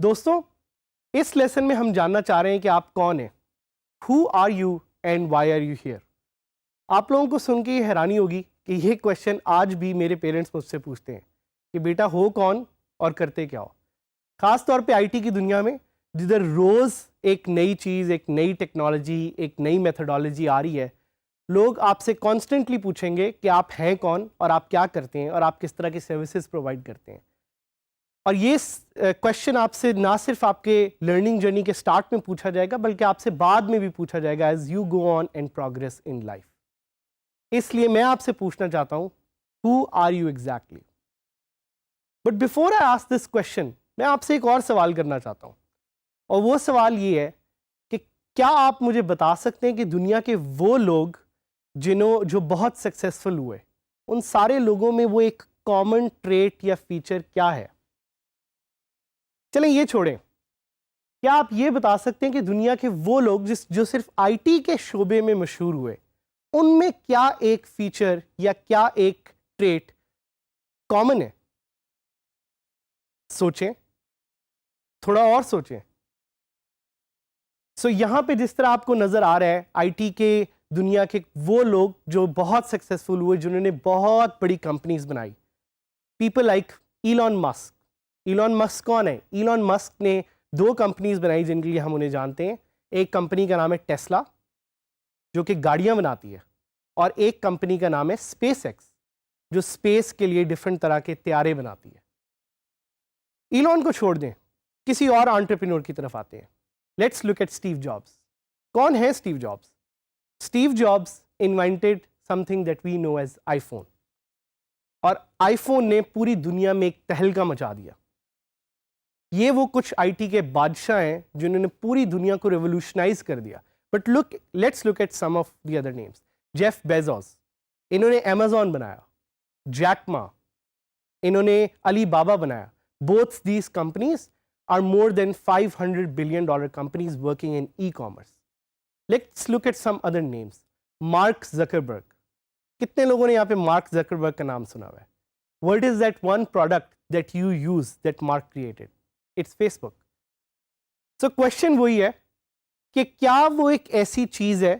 दोस्तों, इस लेसन में हम जानना चाह रहे हैं कि आप कौन हैं, who are you and why are you here. आप लोगों को सुन के ये हैरानी होगी कि ये क्वेश्चन आज भी मेरे पेरेंट्स मुझसे पूछते हैं कि बेटा हो कौन और करते क्या हो। ख़ास तौर पे आईटी की दुनिया में जिधर रोज़ एक नई चीज़, एक नई टेक्नोलॉजी, एक नई मेथडोलॉजी आ रही है, लोग आपसे कॉन्स्टेंटली पूछेंगे कि आप हैं कौन और आप क्या करते हैं और आप किस तरह की सर्विसेज प्रोवाइड करते हैं। और ये क्वेश्चन आपसे ना सिर्फ आपके लर्निंग जर्नी के स्टार्ट में पूछा जाएगा बल्कि आपसे बाद में भी पूछा जाएगा as you go on and progress in life. इसलिए मैं आपसे पूछना चाहता हूं, who are you exactly. But before I ask this question, मैं आपसे एक और सवाल करना चाहता हूं, और वो सवाल ये है कि क्या आप मुझे बता सकते हैं कि दुनिया के वो लोग जो बहुत सक्सेसफुल हुए, उन सारे लोगों में वो एक कॉमन ट्रेट या फीचर क्या है। चलें ये छोड़ें, क्या आप ये बता सकते हैं कि दुनिया के वो लोग जो सिर्फ आईटी के शोबे में मशहूर हुए, उनमें क्या एक फीचर या क्या एक ट्रेट कॉमन है। सोचें, थोड़ा और सोचें। सो यहां पे जिस तरह आपको नजर आ रहा है, आईटी के दुनिया के वो लोग जो बहुत सक्सेसफुल हुए, जिन्होंने बहुत बड़ी कंपनीज बनाई, people like Elon Musk. Elon Musk कौन है? इलॉन मस्क ने दो कंपनीज बनाई जिनके लिए हम उन्हें जानते हैं। एक कंपनी का नाम है टेस्ला, जो कि गाड़ियां बनाती है, और एक कंपनी का नाम है स्पेस एक्स, जो स्पेस के लिए डिफरेंट तरह के त्यारे बनाती है। इलॉन को छोड़ दें, किसी और एंटरप्रेन्योर की तरफ आते हैं। Let's look at Steve Jobs. कौन है Steve Jobs? Steve Jobs invented something that we know as iPhone, और आईफोन ने पूरी दुनिया में एक तहलका मचा दिया। ये वो कुछ आईटी के बादशाह हैं जिन्होंने पूरी दुनिया को रेवोल्यूशनाइज कर दिया। But let's look at some of the other names. Jeff Bezos, इन्होंने अमेजॉन बनाया। जैक मा, इन्होंने अली बाबा बनाया। Both these companies are more than $500 billion companies working in e commerce. Let's look at some other names. Mark Zuckerberg, कितने लोगों ने यहाँ पे mark Zuckerberg का नाम सुना हुआ है? What is that one product that you use that mark created? It's Facebook. So question वही है कि क्या वो एक ऐसी चीज है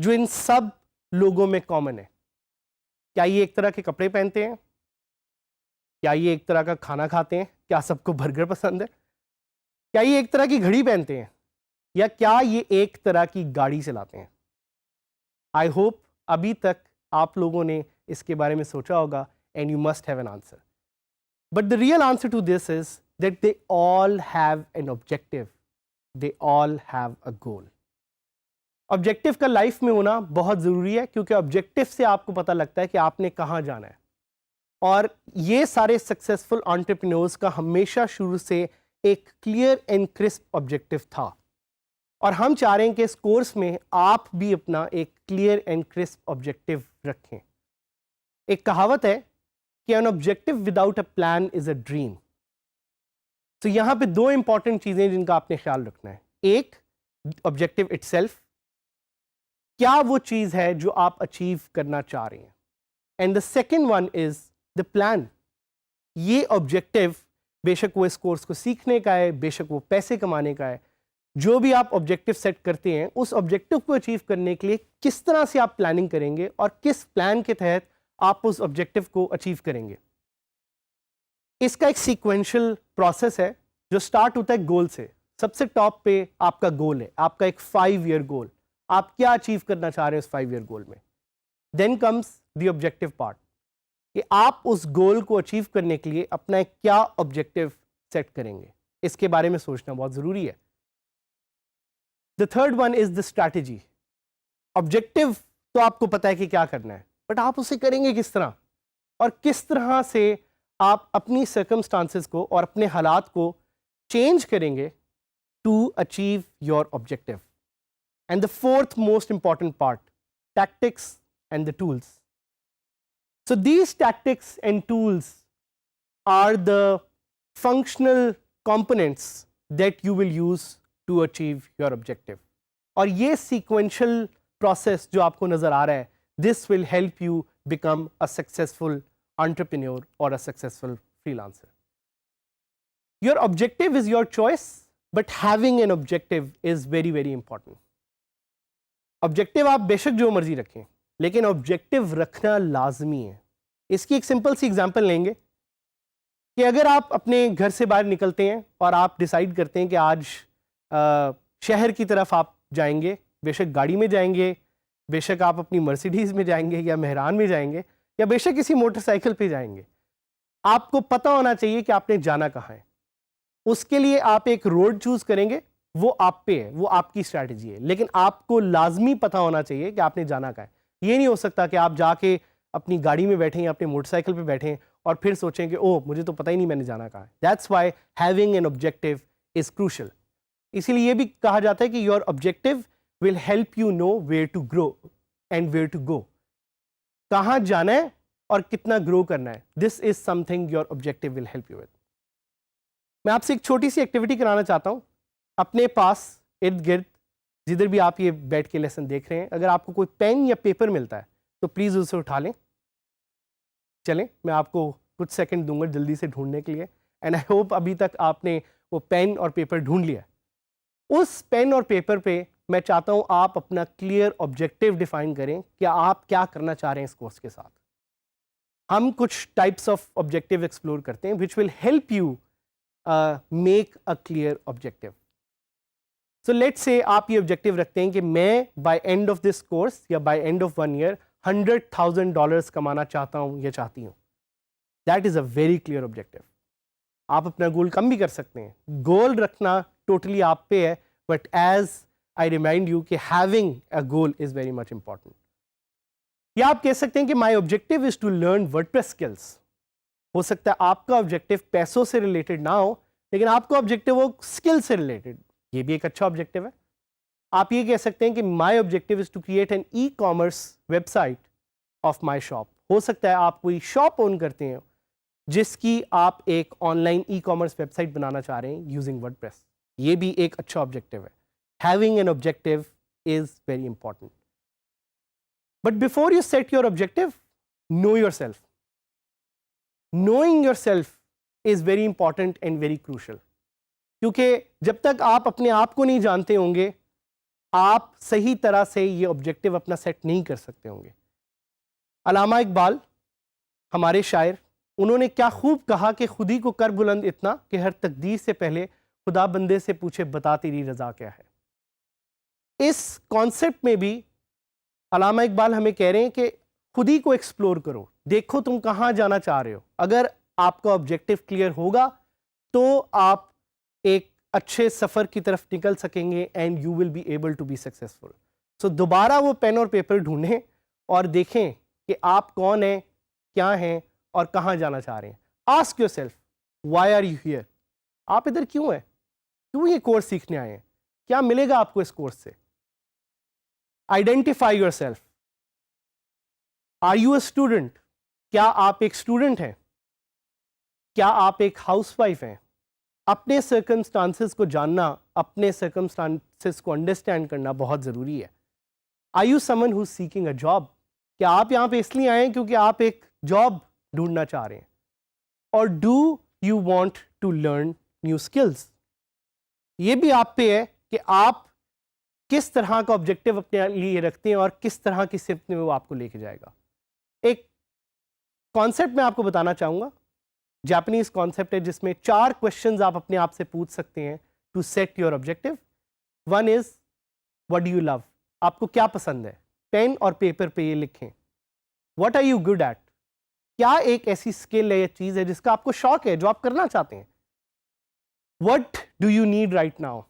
जो इन सब लोगों में कॉमन है? क्या ये एक तरह के कपड़े पहनते हैं? क्या ये एक तरह का खाना खाते हैं? क्या सबको बर्गर पसंद है? क्या ये एक तरह की घड़ी पहनते हैं? या क्या ये एक तरह की गाड़ी चलाते हैं? आई होप अभी तक आप लोगों ने इसके बारे में सोचा होगा, and you must have an answer. But the real answer to this is that they all have an objective, they all have a goal. Objective का लाइफ में होना बहुत ज़रूरी है, क्योंकि ऑब्जेक्टिव से आपको पता लगता है कि आपने कहाँ जाना है। और ये सारे सक्सेसफुल एंटरप्रेन्योर्स का हमेशा शुरू से एक क्लियर एंड क्रिस्प ऑब्जेक्टिव था, और हम चाह रहे हैं कि इस कोर्स में आप भी अपना एक क्लियर एंड क्रिस्प ऑब्जेक्टिव रखें। एक कहावत है कि an objective without a plan is a dream. तो यहां पे दो इंपॉर्टेंट चीजें जिनका आपने ख्याल रखना है। एक, ऑब्जेक्टिव इटसेल्फ, क्या वो चीज है जो आप अचीव करना चाह रहे हैं, and the second one is the plan. ये ऑब्जेक्टिव बेशक वो इस कोर्स को सीखने का है, बेशक वो पैसे कमाने का है, जो भी आप ऑब्जेक्टिव सेट करते हैं, उस ऑब्जेक्टिव को अचीव करने के लिए किस तरह से आप प्लानिंग करेंगे और किस प्लान के तहत आप उस ऑब्जेक्टिव को अचीव करेंगे। इसका एक सीक्वेंशियल प्रोसेस है जो स्टार्ट होता है गोल से। सबसे टॉप पे आपका गोल है, आपका एक 5 ईयर गोल। आप क्या अचीव करना चाह रहे हैं उस 5 ईयर गोल में। Then comes the objective part, कि आप उस गोल को अचीव करने के लिए अपना एक क्या ऑब्जेक्टिव सेट करेंगे। इसके बारे में सोचना बहुत जरूरी है। The third one is the strategy. Objective तो आपको पता है कि क्या करना है, बट आप उसे करेंगे किस तरह, और किस तरह से आप अपनी सर्कमस्टांसेस को और अपने हालात को चेंज करेंगे to achieve your objective. And the fourth most important part, tactics and the tools. So these tactics and tools are the functional components that you will use to achieve your objective. और ये sequential process जो आपको नज़र आ रहा है, this will help you become a successful entrepreneur or a successful freelancer. Your objective is your choice, but having an objective is very, very important. Objective आप बेशक जो मर्जी रखें, लेकिन objective रखना लाजमी है. इसकी एक सिंपल सी एग्जांपल लेंगे कि अगर आप अपने घर से बाहर निकलते हैं और आप डिसाइड करते हैं कि आज शहर की तरफ आप जाएंगे, बेशक गाड़ी में जाएंगे, बेशक आप अपनी मर्सिडीज़ में जाएंगे या मेहरान में जाएंगे या बेशक किसी मोटरसाइकिल पे जाएंगे, आपको पता होना चाहिए कि आपने जाना कहाँ है. उसके लिए आप एक रोड चूज़ करेंगे, वो आप पे है, वो आपकी स्ट्रैटेजी है, लेकिन आपको लाजमी पता होना चाहिए कि आपने जाना कहाँ है. ये नहीं हो सकता कि आप जाके अपनी गाड़ी में बैठें या अपने मोटरसाइकिल पे बैठें और फिर सोचें कि ओह मुझे तो पता ही नहीं मैंने जाना कहाँ है. That's why having an objective is crucial. इसीलिए ये भी कहा जाता है कि your objective will help you know where to grow and where to go. कहाँ जाना है और कितना ग्रो करना है, this is something your objective will help you with. मैं आपसे एक छोटी सी एक्टिविटी कराना चाहता हूँ. अपने पास इर्द गिर्द जिधर भी आप ये बैठ के लेसन देख रहे हैं, अगर आपको कोई पेन या पेपर मिलता है तो प्लीज़ उसे उठा लें. चलें, मैं आपको कुछ सेकंड दूंगा जल्दी से ढूंढने के लिए. एंड आई होप अभी तक आपने वो पेन और पेपर ढूंढ लिया. उस पेन और पेपर पे मैं चाहता हूँ आप अपना क्लियर ऑब्जेक्टिव डिफाइन करें कि आप क्या करना चाह रहे हैं इस कोर्स के साथ. हम कुछ टाइप्स ऑफ ऑब्जेक्टिव एक्सप्लोर करते हैं which will help you make a clear objective. So let's say आप ये ऑब्जेक्टिव रखते हैं कि मैं by end of this course या बाय एंड ऑफ 1 ईयर $100,000 कमाना चाहता हूँ या चाहती हूँ. That is a very clear objective. आप अपना गोल कम भी कर सकते हैं, गोल रखना टोटली आप पे है, but as I remind you कि having a goal is very much important. या आप कह सकते हैं कि my objective is to learn WordPress skills. हो सकता है आपका ऑब्जेक्टिव पैसों से रिलेटेड ना हो, लेकिन आपका ऑब्जेक्टिव हो स्किल से रिलेटेड. ये भी एक अच्छा ऑब्जेक्टिव है. आप ये कह सकते हैं कि my objective is to create an e commerce website of my shop. हो सकता है आप कोई शॉप ओन करते हैं जिसकी आप एक ऑनलाइन ई कॉमर्स वेबसाइट बनाना चाह रहे हैं यूजिंग वर्डप्रेस. ये भी एक अच्छा ऑब्जेक्टिव है. Having an objective is very important. But before you set your objective, know your self. Knowing your self is very important and very crucial. क्योंकि जब तक आप अपने आप को नहीं जानते होंगे, आप सही तरह से ये ऑब्जेक्टिव अपना सेट नहीं कर सकते होंगे. अल्लामा इकबाल हमारे शायर, उन्होंने क्या खूब कहा कि खुद ही को कर बुलंद इतना कि हर तकदीर से पहले खुदा बंदे से पूछे बता तेरी रजा क्या है. इस कॉन्सेप्ट में भी अल्लामा इकबाल हमें कह रहे हैं कि खुद ही को एक्सप्लोर करो, देखो तुम कहाँ जाना चाह रहे हो. अगर आपका ऑब्जेक्टिव क्लियर होगा तो आप एक अच्छे सफ़र की तरफ निकल सकेंगे and you will be able to be successful. So दोबारा वो पेन और पेपर ढूंढें और देखें कि आप कौन हैं, क्या हैं और कहाँ जाना चाह रहे हैं. Ask yourself, why are you here. आप इधर क्यों हैं, क्यों ये कोर्स सीखने आए हैं, क्या मिलेगा आपको इस कोर्स से. Identify yourself. Are you a student. क्या आप एक स्टूडेंट हैं, क्या आप एक हाउसवाइफ हैं. अपने सर्कमस्टांसेस को जानना, अपने सर्कमस्टांसेस को अंडरस्टैंड करना बहुत ज़रूरी है. Are you someone who seeking a job. क्या आप यहाँ पे इसलिए आए हैं क्योंकि आप एक जॉब ढूंढना चाह रहे हैं. और do you want to learn new skills. ये भी आप पे है कि आप किस तरह का ऑब्जेक्टिव अपने लिए रखते हैं और किस तरह की सिमत में वो आपको लेके जाएगा. एक कॉन्सेप्ट मैं आपको बताना चाहूँगा, जापानीज कॉन्सेप्ट है जिसमें 4 क्वेश्चंस आप अपने आप से पूछ सकते हैं to set your objective. 1 is what do you love. आपको क्या पसंद है, पेन और पेपर पे ये लिखें. What are you good at. क्या एक ऐसी स्किल है या चीज़ है जिसका आपको शौक है, जो आप करना चाहते हैं. What do you need right now.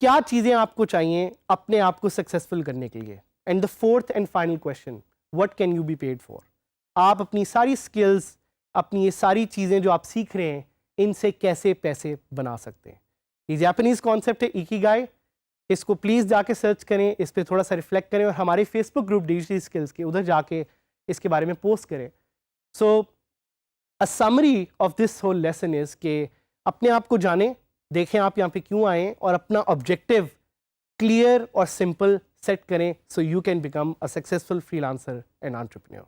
क्या चीज़ें आपको चाहिए अपने आप को सक्सेसफुल करने के लिए. And the 4th and final question, what can you be paid for. आप अपनी सारी स्किल्स, अपनी ये सारी चीज़ें जो आप सीख रहे हैं, इनसे कैसे पैसे बना सकते हैं. ये जापानीज़ कॉन्सेप्ट है इकिगाई. इसको प्लीज़ जाके सर्च करें, इस पर थोड़ा सा रिफ्लेक्ट करें और हमारे फेसबुक ग्रुप डिजिटल स्किल्स के उधर जाके इसके बारे में पोस्ट करें. So a summary of this whole lesson is कि अपने आप को जानें, देखें आप यहाँ पे क्यों आए और अपना ऑब्जेक्टिव क्लियर और सिंपल सेट करें, so you can become a successful freelancer and entrepreneur.